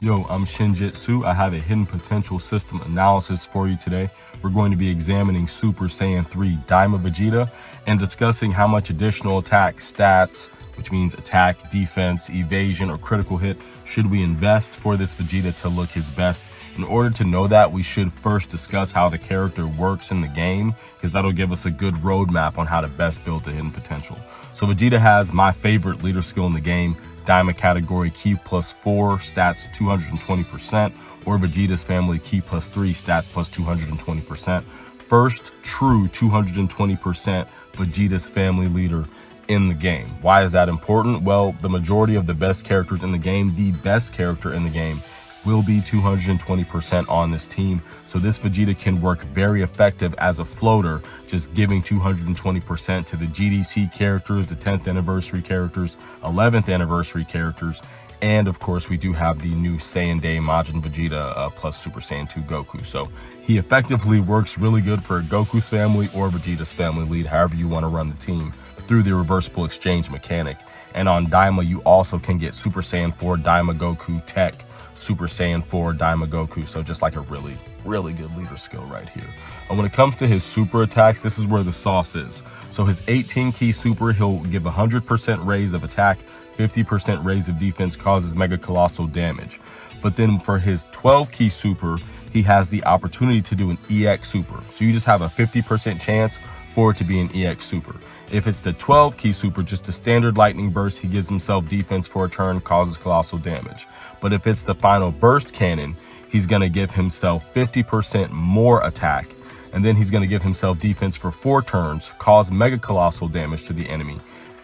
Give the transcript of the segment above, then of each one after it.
Yo, I'm Shinjitsu. I have a hidden potential system analysis for you today. We're going to be examining Super Saiyan 3 Daima Vegeta and discussing how much additional attack stats, which means attack, defense, evasion, or critical hit, should we invest for this Vegeta to look his best. In order to know that, we should first discuss how the character works in the game, because that'll give us a good roadmap on how to best build the hidden potential. So Vegeta has my favorite leader skill in the game, Daima category Ki plus 4, stats 220%, or Vegeta's family Ki plus 3, stats plus 220%. First true 220% Vegeta's family leader in the game. Why is that important? Well, the majority of the best characters in the game, the best character in the game, will be 220% on this team. So this Vegeta can work very effective as a floater, just giving 220% to the GDC characters, the 10th anniversary characters, 11th anniversary characters, and of course we do have the new Saiyan Day Majin Vegeta plus Super Saiyan 2 Goku. So he effectively works really good for Goku's family or Vegeta's family lead, however you want to run the team, through the reversible exchange mechanic. And on Daima, you also can get Super Saiyan 4 Daima Goku TEQ, Super Saiyan 4 Daima Goku. So just like a really good leader skill right here. And when it comes to his super attacks, this is where the sauce is. So his 18 key super, he'll give 100% raise of attack, 50% raise of defense, causes mega colossal damage. But then for his 12 key super, he has the opportunity to do an EX super. So you just have a 50% chance for it to be an EX super. If it's the 12 key super, just a standard lightning burst, he gives himself defense for a turn, causes colossal damage. But if it's the final burst cannon, he's gonna give himself 50% more attack, and then he's gonna give himself defense for 4 turns, cause mega colossal damage to the enemy,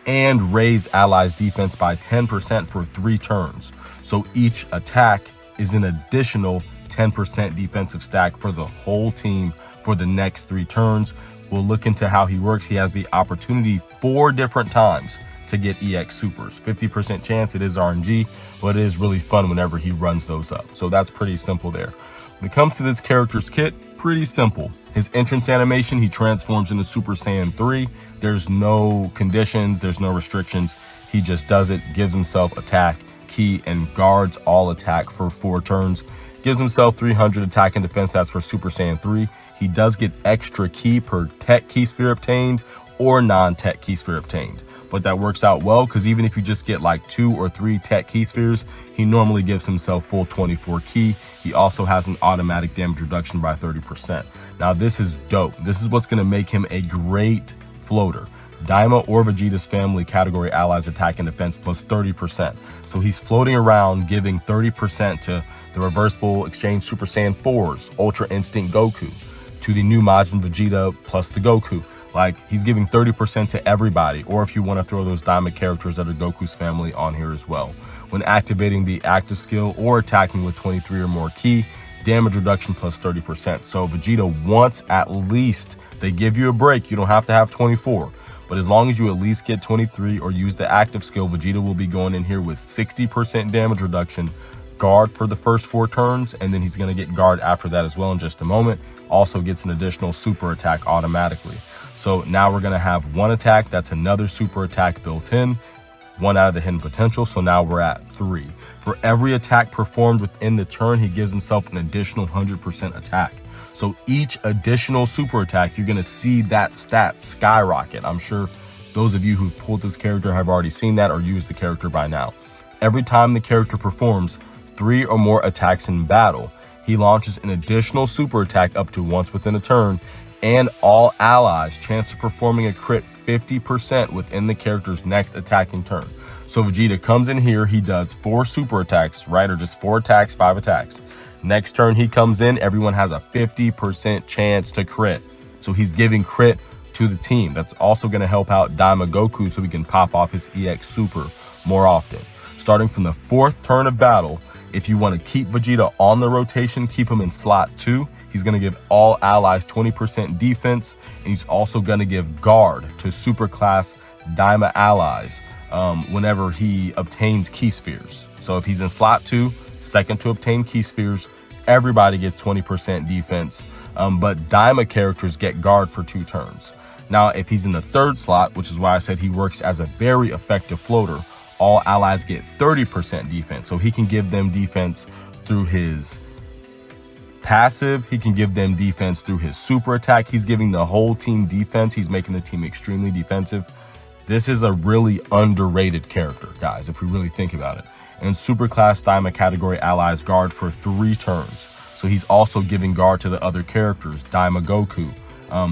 and raise allies' defense by 10% for 3 turns. So each attack is an additional 10% defensive stack for the whole team for the next 3 turns. We'll look into how he works. He has the opportunity 4 different times to get EX supers. 50% chance, it is RNG, but it is really fun whenever he runs those up. So that's pretty simple there. When it comes to this character's kit, pretty simple. His entrance animation, he transforms into Super Saiyan 3. There's no conditions, there's no restrictions. He just does it, gives himself attack, ki, and guards all attack for 4 turns. Gives himself 300 attack and defense, that's for Super Saiyan 3. He does get extra ki per TEQ key sphere obtained or non-TEQ key sphere obtained. But that works out well, because even if you just get like 2 or 3 TEQ key spheres, he normally gives himself full 24 ki. He also has an automatic damage reduction by 30%. Now this is dope. This is what's gonna make him a great floater. Daima or Vegeta's family category allies attack and defense plus 30%. So he's floating around giving 30% to the reversible exchange Super Saiyan 4's Ultra Instinct Goku, to the new Majin Vegeta plus the Goku. Like, he's giving 30% to everybody, or if you want to throw those Daima characters that are Goku's family on here as well. When activating the active skill or attacking with 23 or more ki, damage reduction plus 30%. So Vegeta wants at least, they give you a break, you don't have to have 24. But as long as you at least get 23 or use the active skill, Vegeta will be going in here with 60% damage reduction, guard for the first 4 turns, and then he's going to get guard after that as well in just a moment. Also gets an additional super attack automatically. So now we're going to have 1 attack, that's another super attack built in, 1 out of the hidden potential, so now we're at 3. For every attack performed within the turn, he gives himself an additional 100% attack. So each additional super attack, you're going to see that stat skyrocket. I'm sure those of you who've pulled this character have already seen that or used the character by now. Every time the character performs 3 or more attacks in battle, he launches an additional super attack up to once within a turn, and all allies chance of performing a crit 50% within the character's next attacking turn. So Vegeta comes in here, he does 4 super attacks, right? Or just 4 attacks, 5 attacks. Next turn he comes in, everyone has a 50% chance to crit. So he's giving crit to the team. That's also going to help out Daima Goku so he can pop off his EX super more often. Starting from the 4th turn of battle, if you want to keep Vegeta on the rotation, keep him in slot 2, he's going to give all allies 20% defense, and he's also going to give guard to super class Daima allies whenever he obtains key spheres. So if he's in slot 2, second to obtain key spheres, everybody gets 20% defense, but Daima characters get guard for 2 turns. Now, if he's in the 3rd slot, which is why I said he works as a very effective floater, all allies get 30% defense. So he can give them defense through his passive. He can give them defense through his super attack. He's giving the whole team defense. He's making the team extremely defensive. This is a really underrated character, guys, if we really think about it. And super class Daima category allies guard for 3 turns. So he's also giving guard to the other characters, Daima Goku,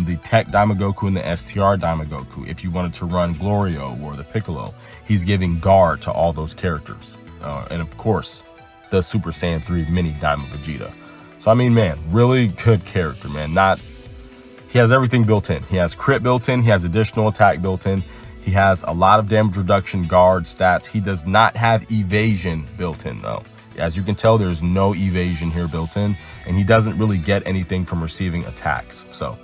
the TEQ Daima Goku and the STR Daima Goku. If you wanted to run Glorio or the Piccolo, he's giving guard to all those characters. And of course, the Super Saiyan 3 mini Daima Vegeta. So I mean, man, really good character, man. He has everything built in. He has crit built in. He has additional attack built in. He has a lot of damage reduction guard stats. He does not have evasion built in though. As you can tell, there's no evasion here built in, and he doesn't really get anything from receiving attacks. So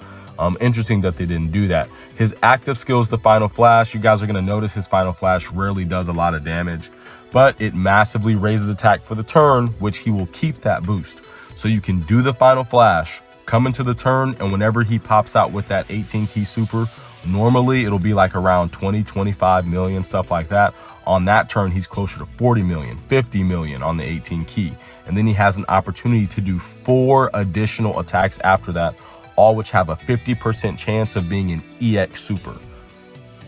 interesting that they didn't do that. His active skill is the Final Flash. You guys are going to notice his Final Flash rarely does a lot of damage, but it massively raises attack for the turn, which he will keep that boost. So you can do the Final Flash, come into the turn, and whenever he pops out with that 18 key super, normally it'll be like around 20, 25 million, stuff like that. On that turn, he's closer to 40 million, 50 million on the 18 key. And then he has an opportunity to do 4 additional attacks after that, all which have a 50% chance of being an EX super.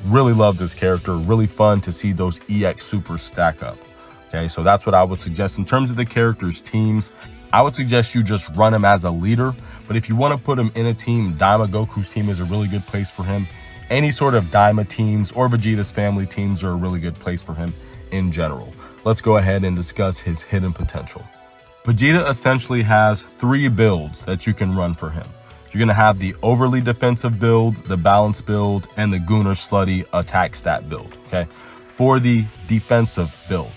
Really love this character. Really fun to see those EX supers stack up. Okay, so that's what I would suggest. In terms of the characters' teams, I would suggest you just run him as a leader. But if you want to put him in a team, Daima Goku's team is a really good place for him. Any sort of Daima teams or Vegeta's family teams are a really good place for him in general. Let's go ahead and discuss his hidden potential. Vegeta essentially has 3 builds that you can run for him. You're going to have the overly defensive build, the balanced build, and the Gunnar Slutty attack stat build. Okay, for the defensive build,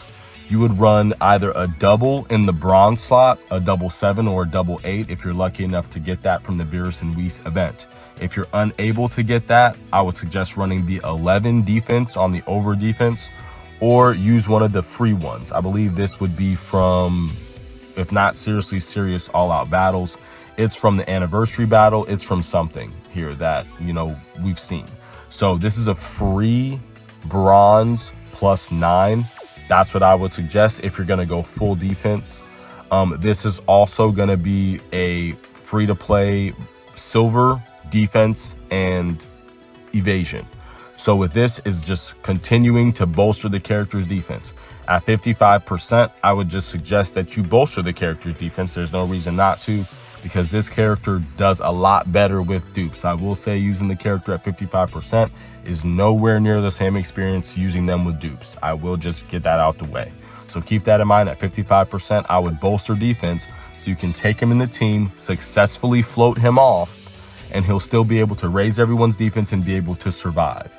you would run either a double in the bronze slot, a double 7 or a double 8 if you're lucky enough to get that from the Beerus and Whis event. If you're unable to get that, I would suggest running the 11 defense on the over defense, or use one of the free ones. I believe this would be from, if not seriously serious all out battles, it's from the anniversary battle. It's from something here that, you know, we've seen. So this is a free bronze +9. That's what I would suggest if you're going to go full defense. This is also going to be a free to play silver defense and evasion. So with this is just continuing to bolster the character's defense. At 55%, I would just suggest that you bolster the character's defense. There's no reason not to, because this character does a lot better with dupes. I will say using the character at 55% is nowhere near the same experience using them with dupes. I will just get that out the way. So keep that in mind. At 55%, I would bolster defense so you can take him in the team, successfully float him off, and he'll still be able to raise everyone's defense and be able to survive.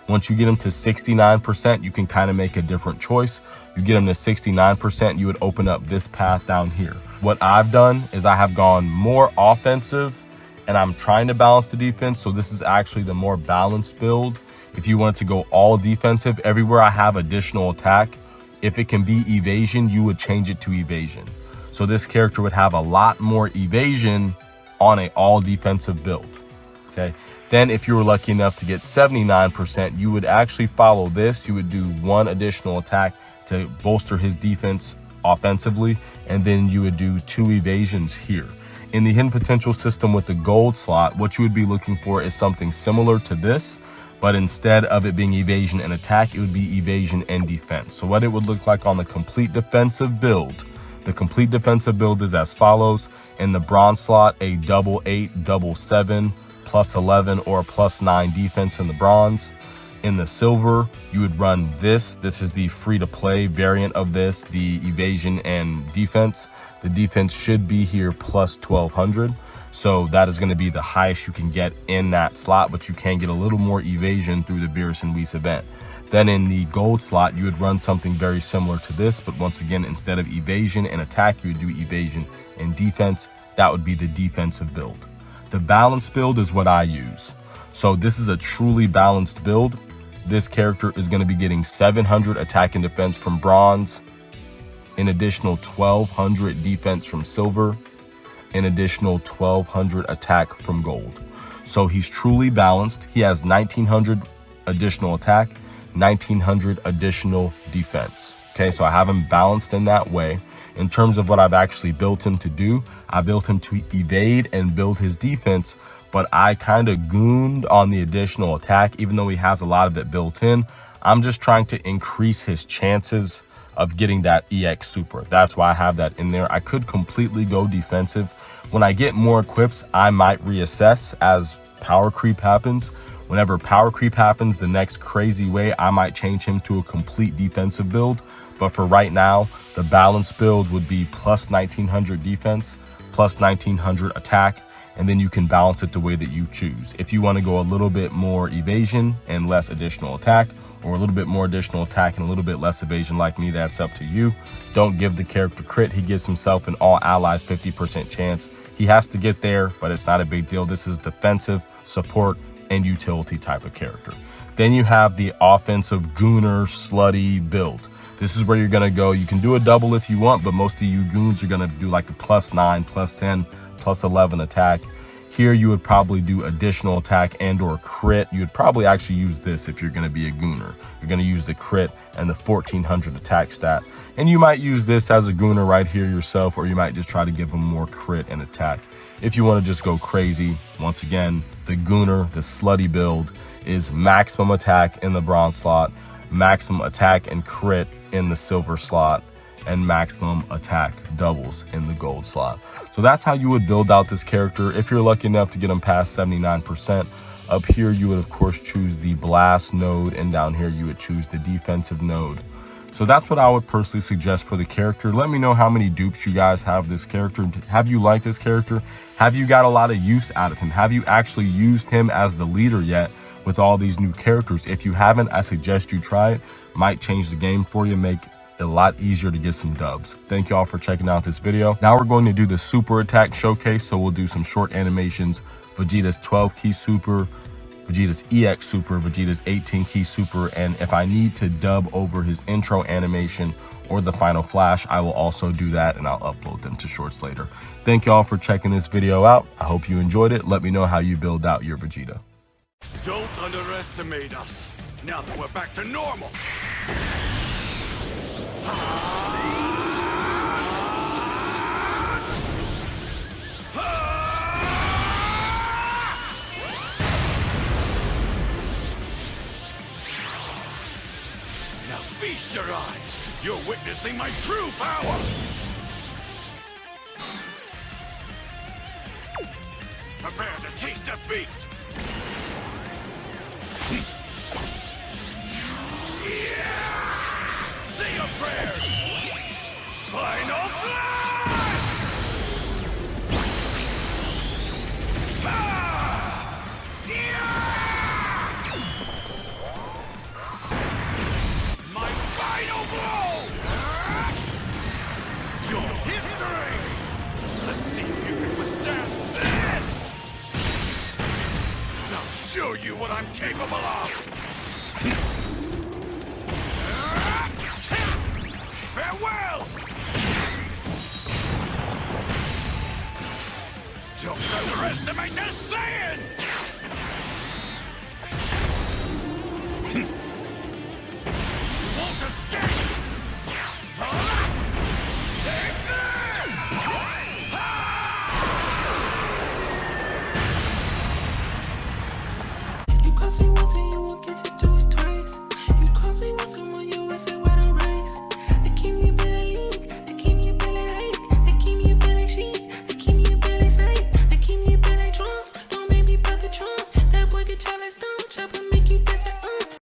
Once you get him to 69%, you can kind of make a different choice. You get him to 69%, you would open up this path down here. What I've done is I have gone more offensive and I'm trying to balance the defense. So this is actually the more balanced build. If you wanted to go all defensive, everywhere I have additional attack, if it can be evasion, you would change it to evasion. So this character would have a lot more evasion on a all defensive build. Okay. Then if you were lucky enough to get 79%, you would actually follow this. You would do 1 additional attack to bolster his defense offensively, and then you would do 2 evasions here. In the hidden potential system with the gold slot, what you would be looking for is something similar to this, but instead of it being evasion and attack, it would be evasion and defense. So what it would look like on the complete defensive build, the complete defensive build is as follows. In the bronze slot, a double 8, double 7, +11 or +9 defense in the bronze. In the silver, you would run this. This is the free-to-play variant of this, the evasion and defense. The defense should be here +1200. So that is going to be the highest you can get in that slot, but you can get a little more evasion through the Beerus and Whis event. Then in the gold slot, you would run something very similar to this, but once again, instead of evasion and attack, you would do evasion and defense. That would be the defensive build. The balanced build is what I use. So this is a truly balanced build. This character is going to be getting 700 attack and defense from bronze, an additional 1200 defense from silver, an additional 1200 attack from gold. So he's truly balanced. He has 1900 additional attack, 1900 additional defense. Okay, so I have him balanced in that way. In terms of what I've actually built him to do, I built him to evade and build his defense, but I kind of gooned on the additional attack, even though he has a lot of it built in. I'm just trying to increase his chances of getting that EX super. That's why I have that in there. I could completely go defensive. When I get more equips, I might reassess as power creep happens. Whenever power creep happens the next crazy way, I might change him to a complete defensive build. But for right now, the balanced build would be plus 1900 defense, plus 1900 attack, and then you can balance it the way that you choose. If you want to go a little bit more evasion and less additional attack, or a little bit more additional attack and a little bit less evasion like me, that's up to you. Don't give the character crit. He gives himself and all allies 50% chance. He has to get there, but it's not a big deal. This is defensive, support, and utility type of character. Then you have the offensive gooner slutty build. This is where you're gonna go. You can do a double if you want, but most of you goons are gonna do like a plus 9, plus 10, plus 11 attack. Here you would probably do additional attack and or crit. You would probably actually use this if you're gonna be a gooner. You're gonna use the crit and the 1400 attack stat. And you might use this as a gooner right here yourself, or you might just try to give him more crit and attack. If you wanna just go crazy, once again, the gooner, the slutty build is maximum attack in the bronze slot, maximum attack and crit in the silver slot, and maximum attack doubles in the gold slot. So that's how you would build out this character. If you're lucky enough to get him past 79%, up here you would of course choose the blast node, and down here you would choose the defensive node. So that's what I would personally suggest for the character. Let me know how many dupes you guys have this character. Have you liked this character? Have you got a lot of use out of him? Have you actually used him as the leader yet with all these new characters? If you haven't, I suggest you try it. Might change the game for you, make it a lot easier to get some dubs. Thank y'all for checking out this video. Now we're going to do the super attack showcase. So we'll do some short animations. Vegeta's 12 key super, Vegeta's EX super, Vegeta's 18 key super, and if I need to dub over his intro animation or the final flash, I will also do that, and I'll upload them to shorts later. Thank y'all for checking this video out. I hope you enjoyed it. Let me know how you build out your Vegeta. Don't underestimate us, now that we're back to normal. Now feast your eyes. You're witnessing my true power. Prepare to taste defeat. Say your prayers. Final flash. My final blow! Your history! Let's see if you can withstand this! I'll show you what I'm capable of! Farewell! Don't underestimate the Saiyan!